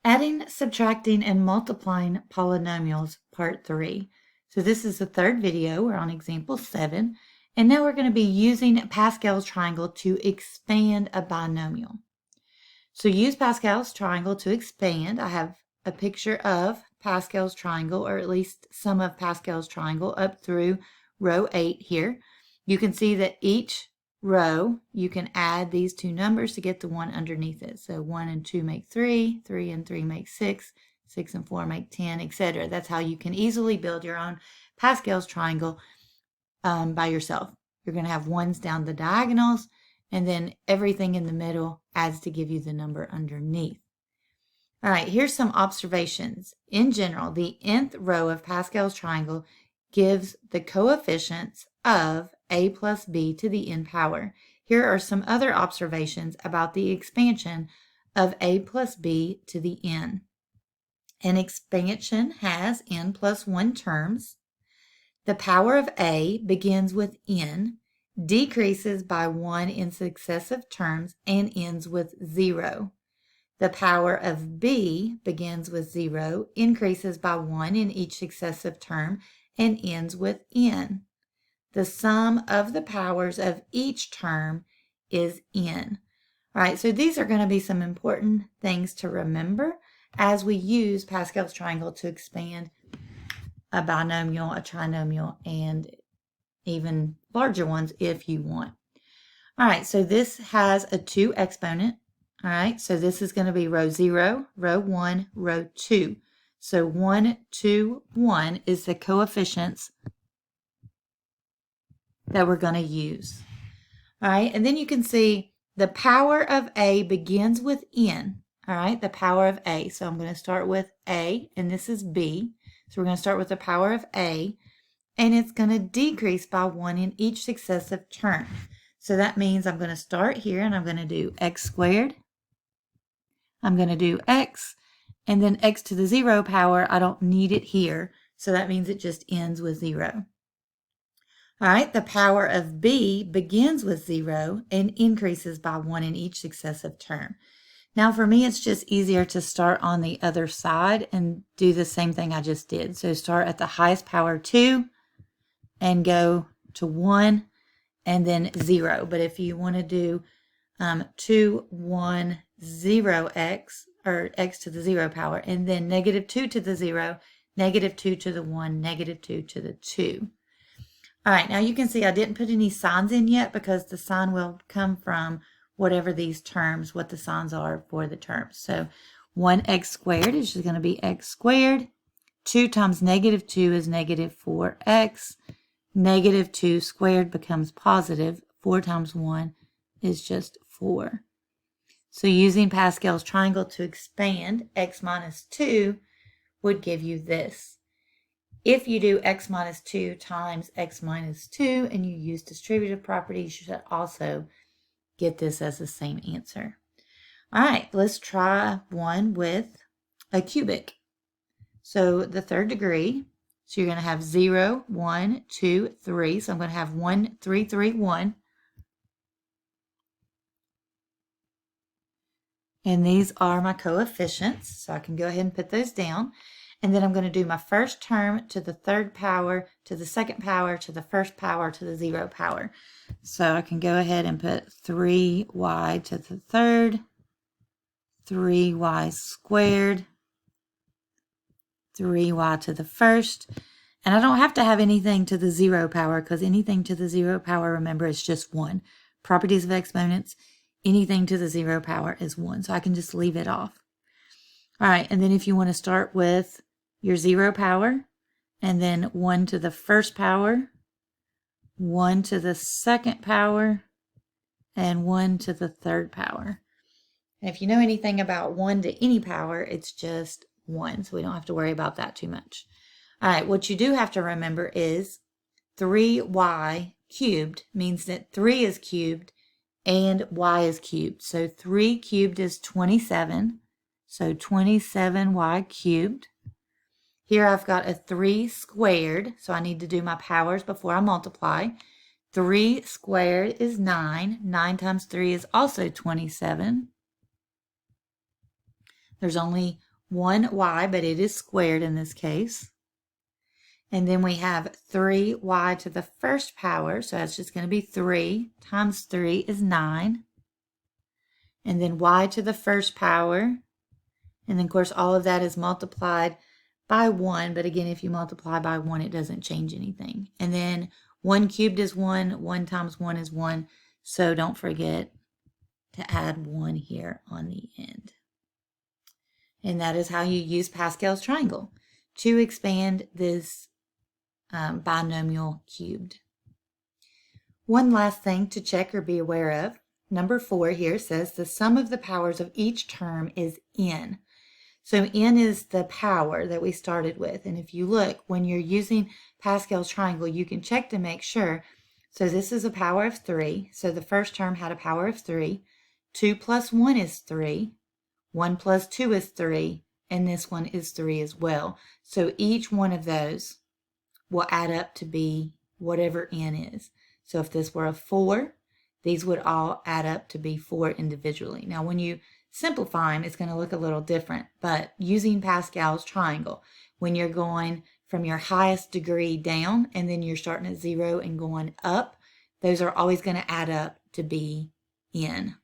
Adding, subtracting, and multiplying polynomials, part 3. So this is the third video. We're on example 7. And now we're going to be using Pascal's triangle to expand a binomial. So use Pascal's triangle to expand. I have a picture of Pascal's triangle, or at least some of Pascal's triangle, up through row 8 here. You can see that each row, you can add these two numbers to get the one underneath it. So 1 and 2 make 3, 3 and 3 make 6, 6 and 4 make 10, etc. That's how you can easily build your own Pascal's triangle by yourself. You're going to have ones down the diagonals, and then everything in the middle adds to give you the number underneath. All right, here's some observations. In general, the nth row of Pascal's triangle gives the coefficients of a plus b to the n power. Here are some other observations about the expansion of a plus b to the n. An expansion has n plus 1 terms. The power of a begins with n, decreases by 1 in successive terms, and ends with 0. The power of b begins with 0, increases by 1 in each successive term, and ends with n. The sum of the powers of each term is n. All right, so these are going to be some important things to remember as we use Pascal's triangle to expand a binomial, a trinomial, and even larger ones if you want. All right, so this has a 2 exponent. All right, so this is going to be row 0, row 1, row 2. So 1, 2, 1 is the coefficients that we're going to use. All right, and then you can see the power of a begins with n. All right, the power of a. So I'm going to start with a, and this is b. So we're going to start with the power of a, and it's going to decrease by 1 in each successive term. So that means I'm going to start here, and I'm going to do x squared. I'm going to do x, and then x to the 0 power. I don't need it here, so that means it just ends with 0. All right, the power of b begins with 0 and increases by 1 in each successive term. Now for me, it's just easier to start on the other side and do the same thing I just did. So start at the highest power 2 and go to 1 and then 0. But if you want to do 2, 1, 0x, or x to the 0 power, and then negative 2 to the 0, negative 2 to the 1, negative 2 to the 2. All right, now you can see I didn't put any signs in yet because the sign will come from whatever these terms, what the signs are for the terms. So 1x squared is just going to be x squared. 2 times negative 2 is negative 4x. Negative 2 squared becomes positive. 4 times 1 is just 4. So using Pascal's triangle to expand, x minus 2 would give you this. If you do x minus 2 times x minus 2 and you use distributive properties, you should also get this as the same answer. All right, let's try one with a cubic. So the third degree, so you're going to have 0, 1, 2, 3. So I'm going to have 1, 3, 3, 1. And these are my coefficients, so I can go ahead and put those down. And then I'm going to do my first term to the third power, to the second power, to the first power, to the 0 power. So I can go ahead and put 3y to the third, 3y squared, 3y to the first. And I don't have to have anything to the 0 power because anything to the 0 power, remember, is just 1. Properties of exponents, anything to the 0 power is 1. So I can just leave it off. All right, and then if you want to start with your 0 power, and then 1 to the first power, 1 to the second power, and 1 to the third power. And if you know anything about 1 to any power, it's just 1, so we don't have to worry about that too much. All right, what you do have to remember is 3y cubed means that 3 is cubed and y is cubed. So 3 cubed is 27, so 27y cubed. Here I've got a 3 squared, so I need to do my powers before I multiply. 3 squared is 9. 9 times 3 is also 27. There's only 1y, but it is squared in this case. And then we have 3y to the first power, so that's just going to be 3 times 3 is 9. And then y to the first power, and then of course all of that is multiplied by 1, but again, if you multiply by 1, it doesn't change anything. And then 1 cubed is 1, 1 times 1 is 1, so don't forget to add 1 here on the end. And that is how you use Pascal's triangle to expand this binomial cubed. One last thing to check or be aware of. Number 4 here says the sum of the powers of each term is n. So n is the power that we started with. And if you look, when you're using Pascal's triangle, you can check to make sure. So this is a power of 3. So the first term had a power of 3. 2 plus 1 is 3. 1 plus 2 is 3. And this one is 3 as well. So each one of those will add up to be whatever n is. So if this were a 4, these would all add up to be 4 individually. Now when you simplify them, it's going to look a little different, but using Pascal's triangle, when you're going from your highest degree down and then you're starting at 0 and going up, those are always going to add up to be n.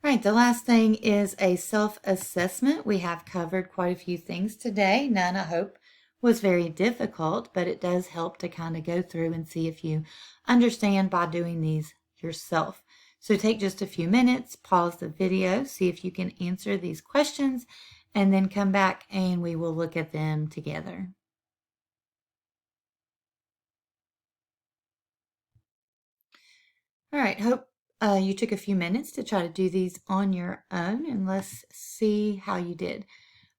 All right, the last thing is a self-assessment. We have covered quite a few things today. None, I hope, was very difficult, but it does help to kind of go through and see if you understand by doing these yourself. So take just a few minutes, pause the video, see if you can answer these questions, and then come back and we will look at them together. All right, hope you took a few minutes to try to do these on your own, and let's see how you did.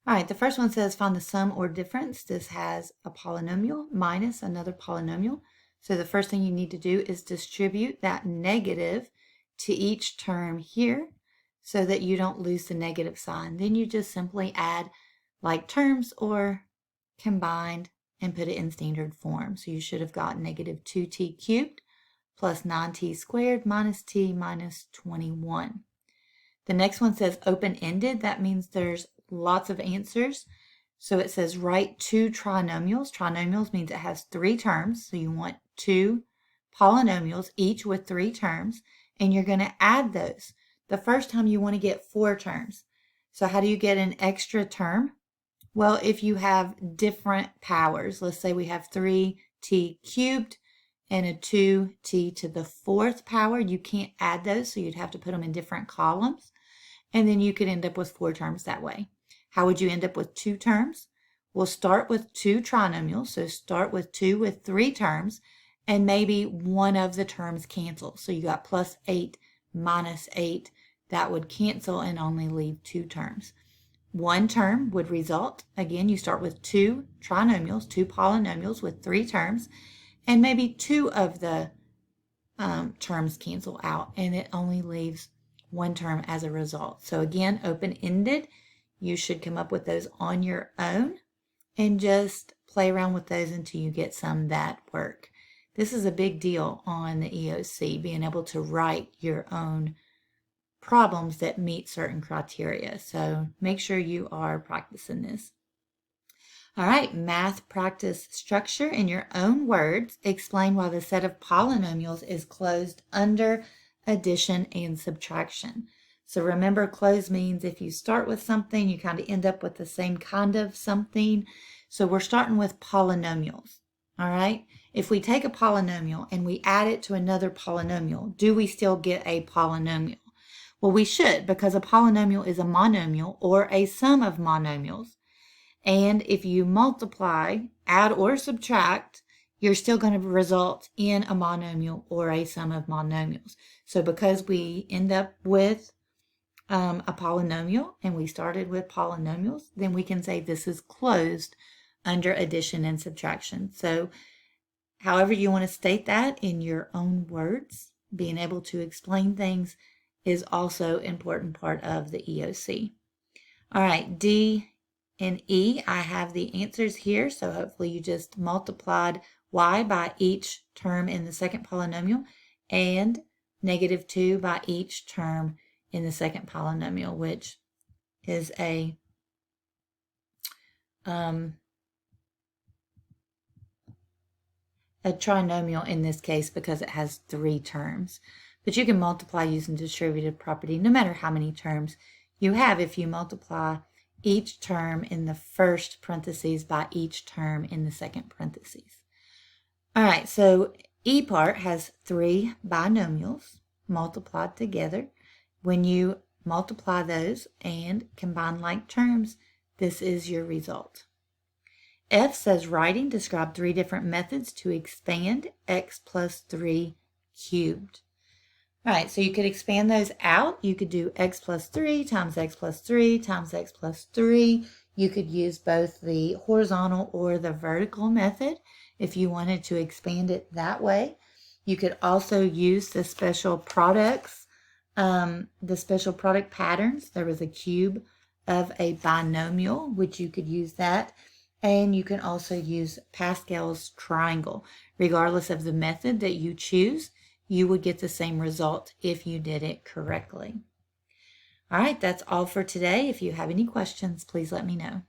All right, the first one says find the sum or difference. This has a polynomial minus another polynomial. So the first thing you need to do is distribute that negative to each term here so that you don't lose the negative sign. Then you just simply add like terms or combined and put it in standard form. So you should have got negative 2t cubed plus 9t squared minus t minus 21. The next one says open-ended. That means there's lots of answers. So it says write 2 trinomials. Trinomials means it has 3 terms. So you want 2 polynomials, each with 3 terms, and you're going to add those. The first time you want to get 4 terms. So how do you get an extra term? Well, if you have different powers, let's say we have 3t cubed and a 2t to the 4th power, you can't add those, so you'd have to put them in different columns. And then you could end up with 4 terms that way. How would you end up with 2 terms? We'll start with 2 trinomials, so start with 2 with 3 terms, and maybe one of the terms cancel. So you got plus 8 minus 8. That would cancel and only leave 2 terms. 1 term would result. Again, you start with 2 trinomials, 2 polynomials with 3 terms, and maybe 2 of the terms cancel out, and it only leaves 1 term as a result. So again, open-ended, you should come up with those on your own and just play around with those until you get some that work. This is a big deal on the EOC, being able to write your own problems that meet certain criteria. So make sure you are practicing this. All right, math practice structure in your own words. Explain why the set of polynomials is closed under addition and subtraction. So remember, closed means if you start with something, you kind of end up with the same kind of something. So we're starting with polynomials. All right, if we take a polynomial and we add it to another polynomial, do we still get a polynomial? Well, we should, because a polynomial is a monomial or a sum of monomials. And if you multiply, add, or subtract, you're still going to result in a monomial or a sum of monomials. So because we end up with a polynomial and we started with polynomials, then we can say this is closed under addition and subtraction. So however you want to state that in your own words, being able to explain things is also an important part of the EOC. All right, D and E, I have the answers here. So hopefully you just multiplied y by each term in the second polynomial and -2 by each term in the second polynomial, which is a trinomial in this case because it has 3 terms. But you can multiply using distributive property no matter how many terms you have if you multiply each term in the first parentheses by each term in the second parentheses. All right, so E part has 3 binomials multiplied together. When you multiply those and combine like terms, this is your result. F says writing, describe 3 different methods to expand x plus 3 cubed. All right, so you could expand those out. You could do x plus 3 times x plus 3 times x plus 3. You could use both the horizontal or the vertical method if you wanted to expand it that way. You could also use the special products, the special product patterns. There was a cube of a binomial, which you could use that. And you can also use Pascal's triangle. Regardless of the method that you choose, you would get the same result if you did it correctly. All right, that's all for today. If you have any questions, please let me know.